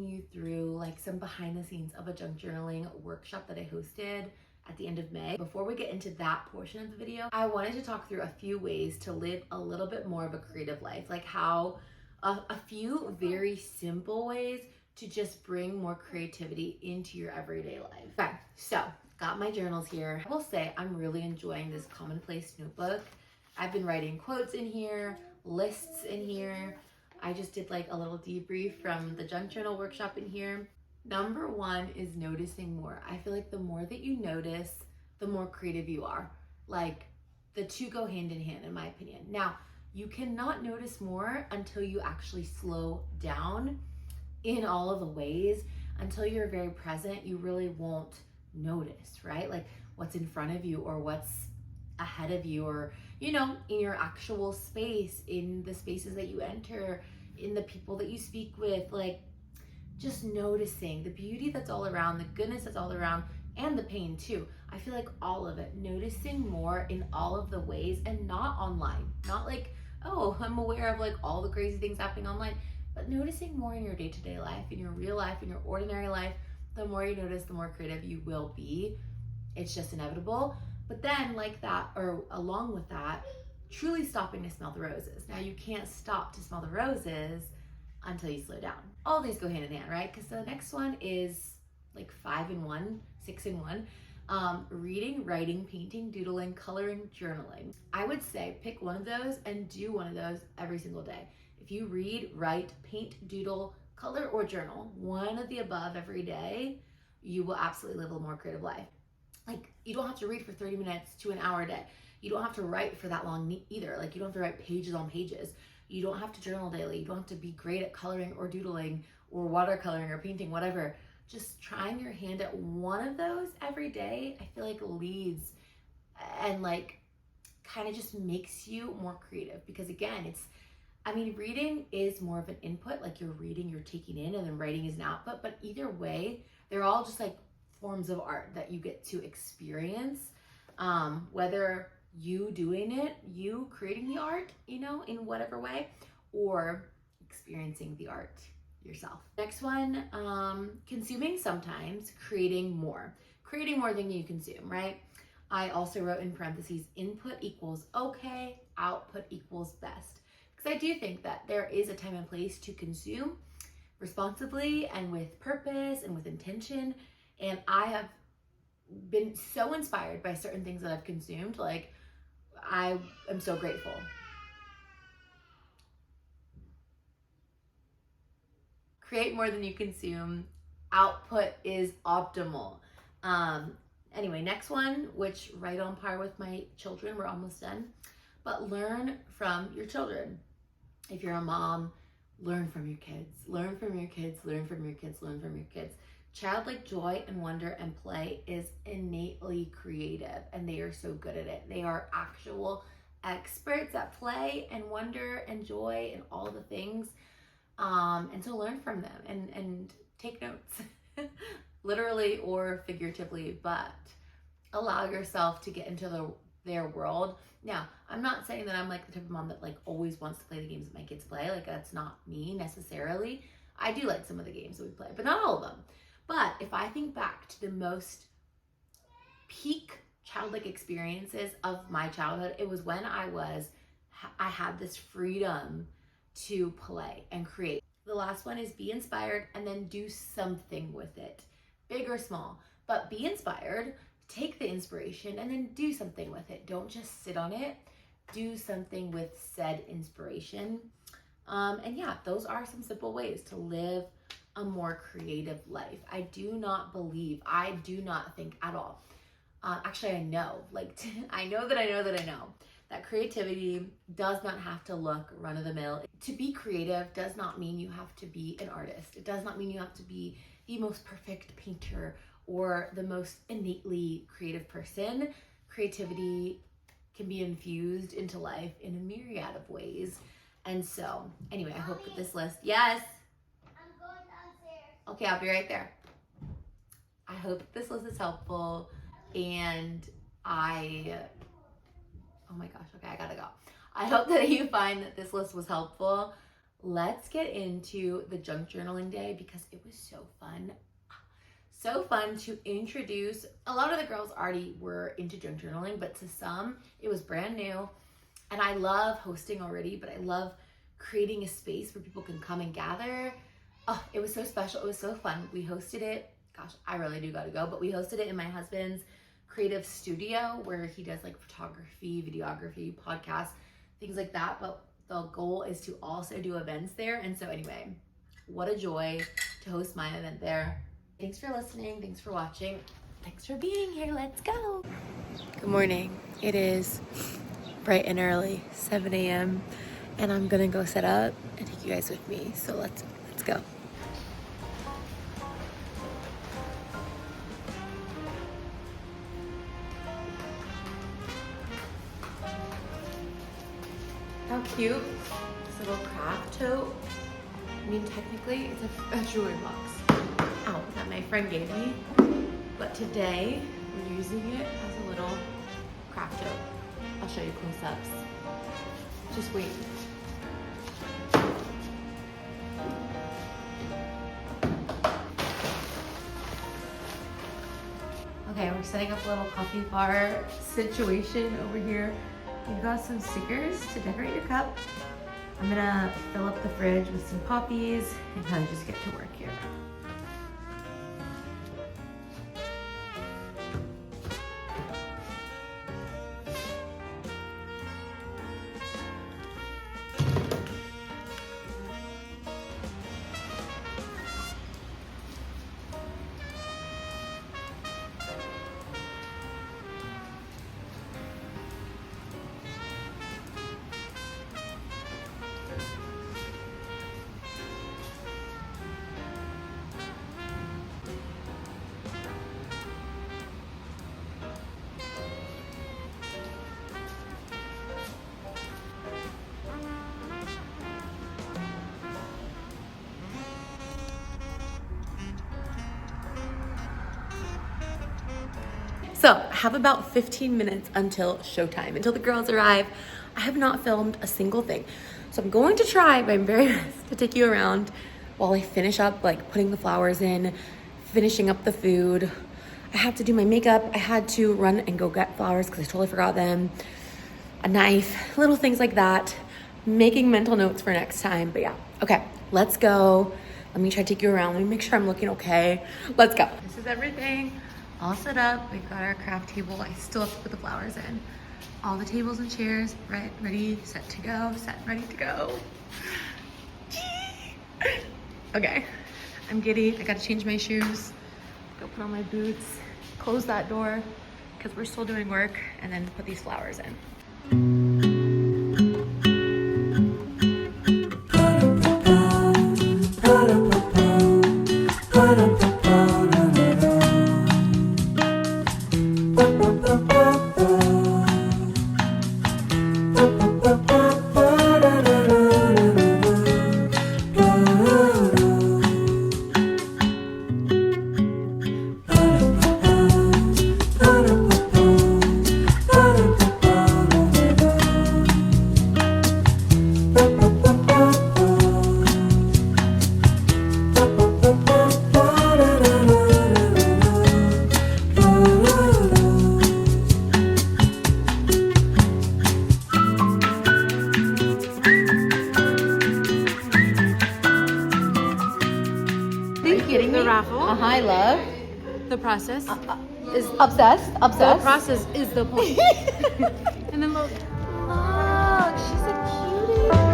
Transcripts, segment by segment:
you through like some behind the scenes of a junk journaling workshop that I hosted at the end of May. Before we get into that portion of the video, I wanted to talk through a few ways to live a little bit more of a creative life, like how a few very simple ways to just bring more creativity into your everyday life. Okay, so got my journals here. I will say I'm really enjoying this commonplace notebook. I've been writing quotes in here, lists in here. I just did like a little debrief from the junk journal workshop in here. Number one is noticing more. I feel like the more that you notice, the more creative you are. Like the two go hand in hand, in my opinion. Now, you cannot notice more until you actually slow down in all of the ways. Until you're very present, you really won't notice, right? Like what's in front of you or what's ahead of you, or, you know, in your actual space, in the spaces that you enter, in the people that you speak with, like just noticing the beauty that's all around, the goodness that's all around, and the pain too. I feel like all of it, noticing more in all of the ways, and not online, not like, oh, I'm aware of like all the crazy things happening online, but noticing more in your day-to-day life, in your real life, in your ordinary life. The more you notice, the more creative you will be. It's just inevitable. But then like that, or along with that, truly stopping to smell the roses. Now you can't stop to smell the roses until you slow down. All these go hand in hand, right? Because the next one is like 5 in 1, 6 in 1. Reading, writing, painting, doodling, coloring, journaling. I would say pick one of those and do one of those every single day. If you read, write, paint, doodle, color, or journal, one of the above every day, you will absolutely live a more creative life. Like you don't have to read for 30 minutes to an hour a day. You don't have to write for that long either. Like you don't have to write pages on pages. You don't have to journal daily. You don't have to be great at coloring or doodling or watercoloring or painting, whatever. Just trying your hand at one of those every day, I feel like leads and like kind of just makes you more creative. Because again, reading is more of an input, like you're reading, you're taking in, and then writing is an output. But either way, they're all just like forms of art that you get to experience, whether you doing it, you creating the art, you know, in whatever way, or experiencing the art yourself. Next one, consuming sometimes, creating more than you consume, right? I also wrote in parentheses, input equals okay, output equals best. Because I do think that there is a time and place to consume responsibly and with purpose and with intention. And I have been so inspired by certain things that I've consumed. Like, I am so grateful. Create more than you consume. Output is optimal. Anyway, next one, which right on par with my children, we're almost done. But learn from your children. If you're a mom, learn from your kids. Learn from your kids, learn from your kids, learn from your kids. Childlike joy and wonder and play is innately creative, and they are so good at it. They are actual experts at play and wonder and joy and all the things. And so learn from them and take notes, literally or figuratively, but allow yourself to get into their world. Now, I'm not saying that I'm like the type of mom that like always wants to play the games that my kids play. Like that's not me necessarily. I do like some of the games that we play, but not all of them. But if I think back to the most peak childlike experiences of my childhood, it was when I had this freedom to play and create. The last one is be inspired and then do something with it, big or small, but be inspired, take the inspiration and then do something with it. Don't just sit on it, do something with said inspiration. And yeah, those are some simple ways to live a more creative life. I do not think at all. Actually, I know, I know that creativity does not have to look run-of-the-mill. To be creative does not mean you have to be an artist. It does not mean you have to be the most perfect painter or the most innately creative person. Creativity can be infused into life in a myriad of ways. And so, anyway, I hope that this list, yes? I'm going downstairs. Okay, I'll be right there. I hope this list is helpful, and oh my gosh, okay, I gotta go. I hope that you find that this list was helpful. let's get into the junk journaling day because it was so fun. So fun to introduce. A lot of the girls already were into junk journaling, but to some, it was brand new. And I love hosting already, but I love creating a space where people can come and gather. Oh, it was so special. It was so fun. We hosted it. Gosh, I really do gotta go, but we hosted it in my husband's creative studio where he does like photography, videography, podcasts, things like that. But the goal is to also do events there. And so anyway, what a joy to host my event there. Thanks for listening. Thanks for watching. Thanks for being here. Let's go. Good morning. It is bright and early, 7 a.m. and I'm gonna go set up and take you guys with me. So let's go. How cute, this little craft tote. I mean, technically it's a jewelry box. Ow, that my friend gave me. But today we're using it as a little craft tote. I'll show you close-ups. Just wait. Okay, we're setting up a little coffee bar situation over here. We've got some stickers to decorate your cup. I'm gonna fill up the fridge with some poppies and kind of just get to work here. So I have about 15 minutes until showtime, until the girls arrive. I have not filmed a single thing. So I'm going to try my very best to take you around while I finish up like putting the flowers in, finishing up the food. I have to do my makeup. I had to run and go get flowers because I totally forgot them. A knife, little things like that. Making mental notes for next time. But yeah, okay, let's go. Let me try to take you around. Let me make sure I'm looking okay. Let's go. This is everything. All set up. We've got our craft table. I still have to put the flowers in. All the tables and chairs ready, set to go, ready to go. Okay, I'm giddy. I gotta change my shoes, go put on my boots, close that door because we're still doing work, and then put these flowers in. I love the process is obsessed. The process is the point. And then look, she's a cutie.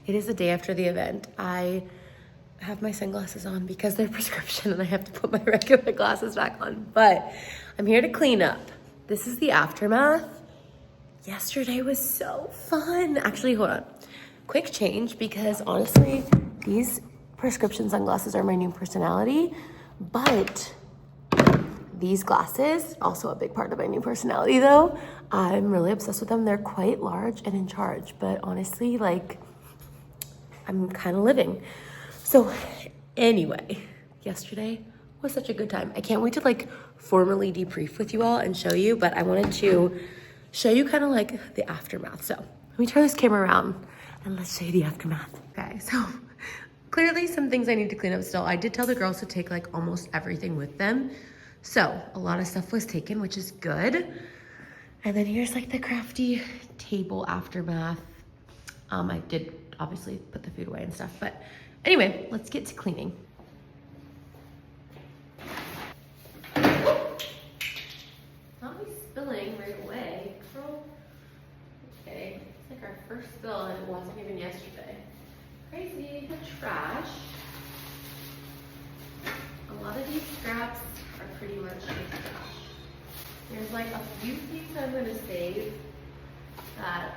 It is the day after the event. I have my sunglasses on because they're prescription and I have to put my regular glasses back on. But I'm here to clean up. this is the aftermath. Yesterday was so fun. Actually, hold on. Quick change, because honestly, these prescription sunglasses are my new personality, but these glasses, also a big part of my new personality though. I'm really obsessed with them. They're quite large and in charge, but honestly, like, I'm kind of living. So anyway, yesterday was such a good time. I can't wait to like formally debrief with you all and show you, but I wanted to show you kind of like the aftermath. So let me turn this camera around and let's show you the aftermath. Okay, so clearly some things I need to clean up still. I did tell the girls to take like almost everything with them. So a lot of stuff was taken, which is good. And then here's like the crafty table aftermath. I did obviously put the food away and stuff, but anyway, let's get to cleaning. Not me spilling right away, girl. Okay, it's like our first spill and it wasn't even yesterday. Crazy. The trash. A lot of these scraps are pretty much just trash. There's like a few things I'm gonna save that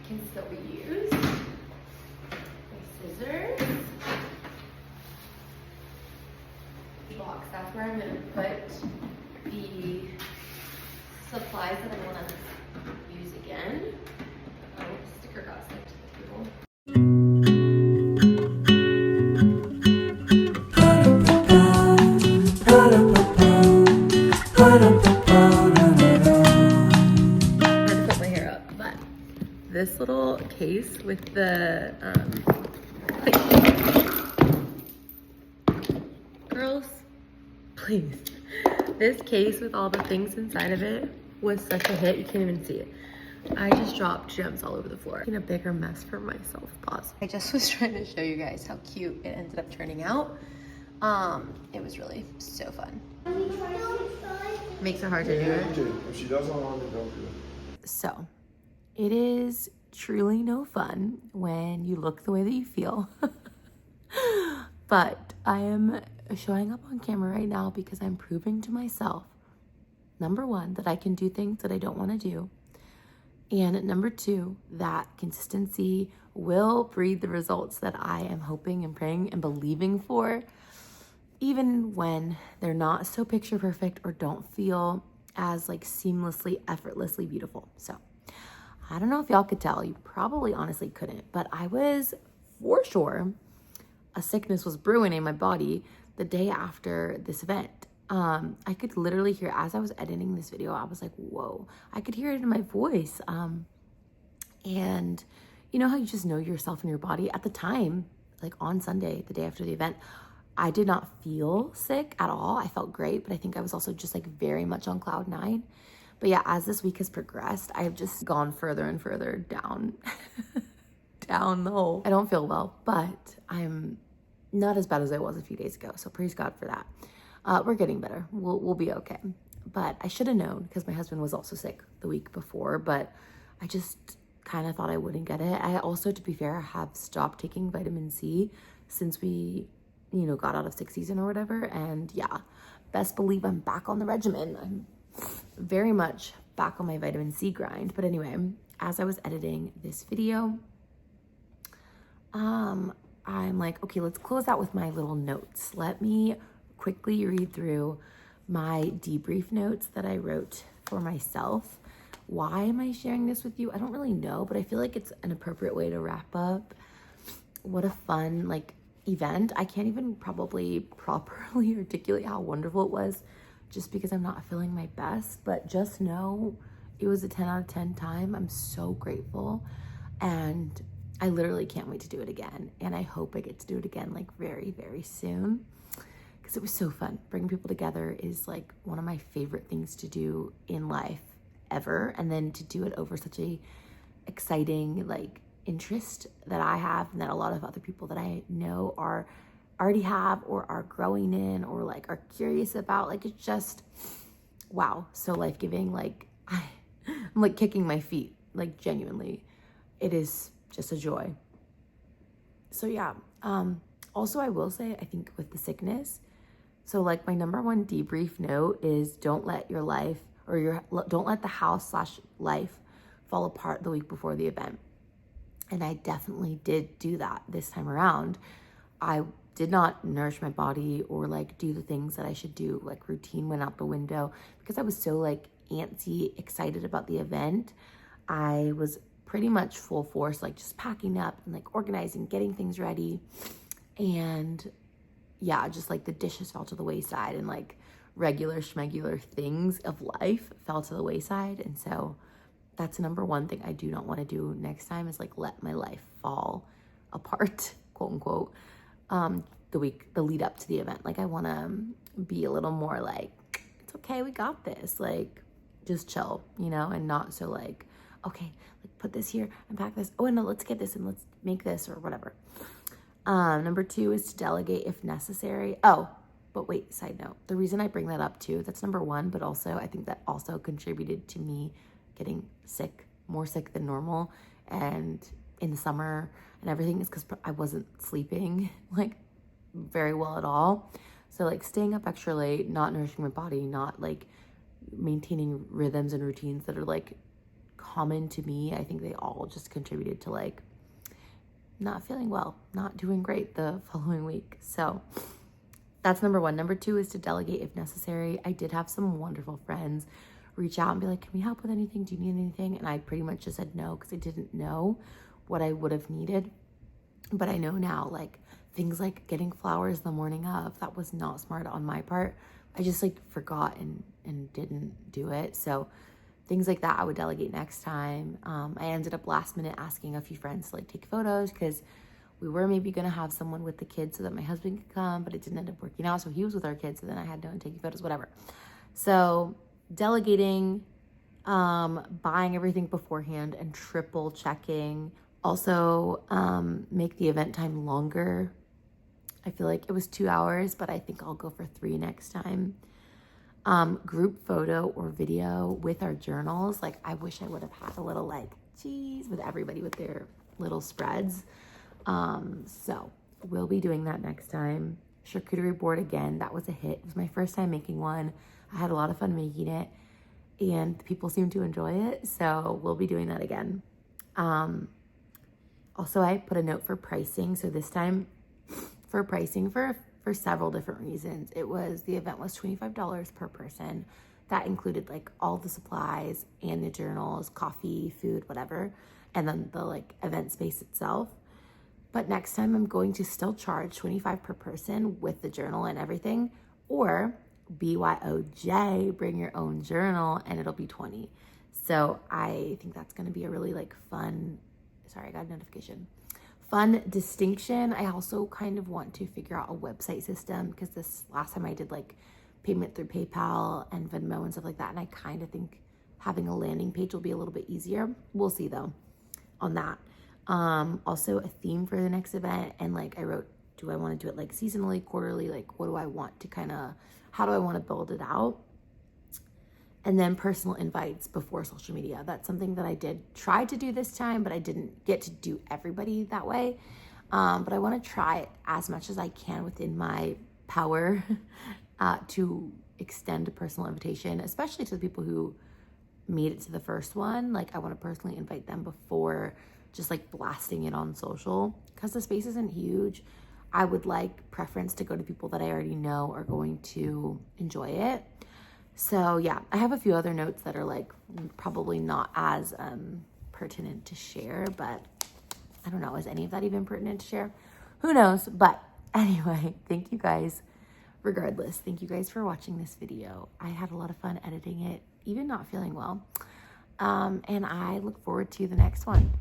can still be used. My scissors. Box, that's where I'm gonna put the supplies that I wanna use again. Oh, sticker got stuck to the table. This little case with the girls, please. This case with all the things inside of it was such a hit, you can't even see it. I just dropped gems all over the floor. Making a bigger mess for myself, pause. I just was trying to show you guys how cute it ended up turning out. It was really so fun. Makes it hard to do it. If she doesn't want it, don't do it. So, it is truly no fun when you look the way that you feel. But I am showing up on camera right now because I'm proving to myself, number one, that I can do things that I don't want to do. And number two, that consistency will breed the results that I am hoping and praying and believing for, even when they're not so picture perfect or don't feel as like seamlessly, effortlessly beautiful. So I don't know if y'all could tell, you probably honestly couldn't, but I was for sure, a sickness was brewing in my body the day after this event. I could literally hear, as I was editing this video, I was like, whoa, I could hear it in my voice. And you know how you just know yourself and your body? At the time, like on Sunday, the day after the event, I did not feel sick at all. I felt great, but I think I was also just like very much on cloud nine. But yeah, as this week has progressed, I've just gone further and further down, down the hole. I don't feel well, but I'm not as bad as I was a few days ago. So praise God for that. We're getting better. We'll be okay. But I should have known because my husband was also sick the week before, but I just kind of thought I wouldn't get it. I also, to be fair, have stopped taking vitamin C since we, you know, got out of sick season or whatever. And yeah, best believe I'm back on the regimen. I'm very much back on my vitamin C grind. But anyway, as I was editing this video, I'm like, okay, let's close out with my little notes. Let me quickly read through my debrief notes that I wrote for myself. Why am I sharing this with you? I don't really know, but I feel like it's an appropriate way to wrap up. What a fun, like, event. I can't even probably properly articulate how wonderful it was just because I'm not feeling my best, but just know it was a 10 out of 10 time. I'm so grateful, and I literally can't wait to do it again. And I hope I get to do it again like very, very soon because it was so fun. Bringing people together is like one of my favorite things to do in life ever. And then to do it over such a exciting like interest that I have and that a lot of other people that I know are already have or are growing in or like are curious about, like it's just wow, so life-giving. Like I'm like kicking my feet, like genuinely it is just a joy. So yeah, also I will say, I think with the sickness, so like my number one debrief note is don't let your life or don't let the house/life fall apart the week before the event. And I definitely did do that this time around. I did not nourish my body or like do the things that I should do. Like routine went out the window because I was so like antsy, excited about the event. I was pretty much full force, like just packing up and like organizing, getting things ready. And yeah, just like the dishes fell to the wayside and like regular schmegular things of life fell to the wayside. And so that's number one thing I do not want to do next time, is like let my life fall apart, quote unquote, the lead up to the event. Like I want to be a little more like, it's okay, we got this, like just chill, you know, and not so like, okay, like put this here and pack this. Oh, no, let's get this and let's make this or whatever. Number 2 is to delegate if necessary. Oh, but wait, side note, the reason I bring that up too, that's number 1, but also I think that also contributed to me getting sick, more sick than normal, and in the summer and everything, is because I wasn't sleeping like very well at all. So like staying up extra late, not nourishing my body, not like maintaining rhythms and routines that are like common to me, I think they all just contributed to like not feeling well, not doing great the following week. So that's number 1. Number 2 is to delegate if necessary. I did have some wonderful friends reach out and be like, can we help with anything? Do you need anything? And I pretty much just said no, because I didn't know what I would have needed. But I know now, like things like getting flowers the morning of, that was not smart on my part. I just like forgot and didn't do it. So things like that I would delegate next time. I ended up last minute asking a few friends to like take photos, because we were maybe going to have someone with the kids so that my husband could come, but it didn't end up working out. So he was with our kids. So then I had no one taking photos, whatever. So delegating, buying everything beforehand and triple checking. Also, make the event time longer. I feel like it was 2 hours, but I think I'll go for 3 next time. Group photo or video with our journals. Like I wish I would have had a little like cheese with everybody with their little spreads. So we'll be doing that next time. Charcuterie board again, that was a hit. It was my first time making one. I had a lot of fun making it and people seem to enjoy it. So we'll be doing that again. Also, I put a note for pricing. So this time for pricing for several different reasons. The event was $25 per person. That included like all the supplies and the journals, coffee, food, whatever, and then the like event space itself. But next time I'm going to still charge $25 per person with the journal and everything, or BYOJ, bring your own journal, and it'll be $20. So I think that's going to be a really like fun, sorry, I got a notification. Fun distinction. I also kind of want to figure out a website system, because this last time I did like payment through PayPal and Venmo and stuff like that. And I kind of think having a landing page will be a little bit easier. We'll see though on that. Also a theme for the next event. And like I wrote, do I want to do it like seasonally, quarterly? Like what do I want to how do I want to build it out? And then personal invites before social media. That's something that I did try to do this time, but I didn't get to do everybody that way. But I want to try it as much as I can within my power to extend a personal invitation, especially to the people who made it to the first one. Like I want to personally invite them before just like blasting it on social, because the space isn't huge. I would like preference to go to people that I already know are going to enjoy it. So yeah, I have a few other notes that are like probably not as pertinent to share, but I don't know, is any of that even pertinent to share? Who knows? But anyway, thank you guys. Regardless, thank you guys for watching this video. I had a lot of fun editing it, even not feeling well. And I look forward to the next one.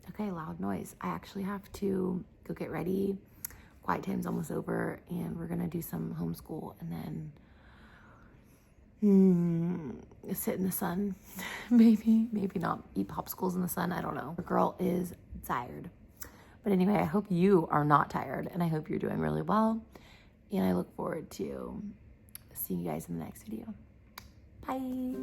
Okay, loud noise. I actually have to go get ready. Quiet time's almost over, and we're gonna do some homeschool and then sit in the sun. maybe not eat popsicles in the sun. I don't know. The girl is tired. But anyway, I hope you are not tired, and I hope you're doing really well. And I look forward to seeing you guys in the next video. Bye.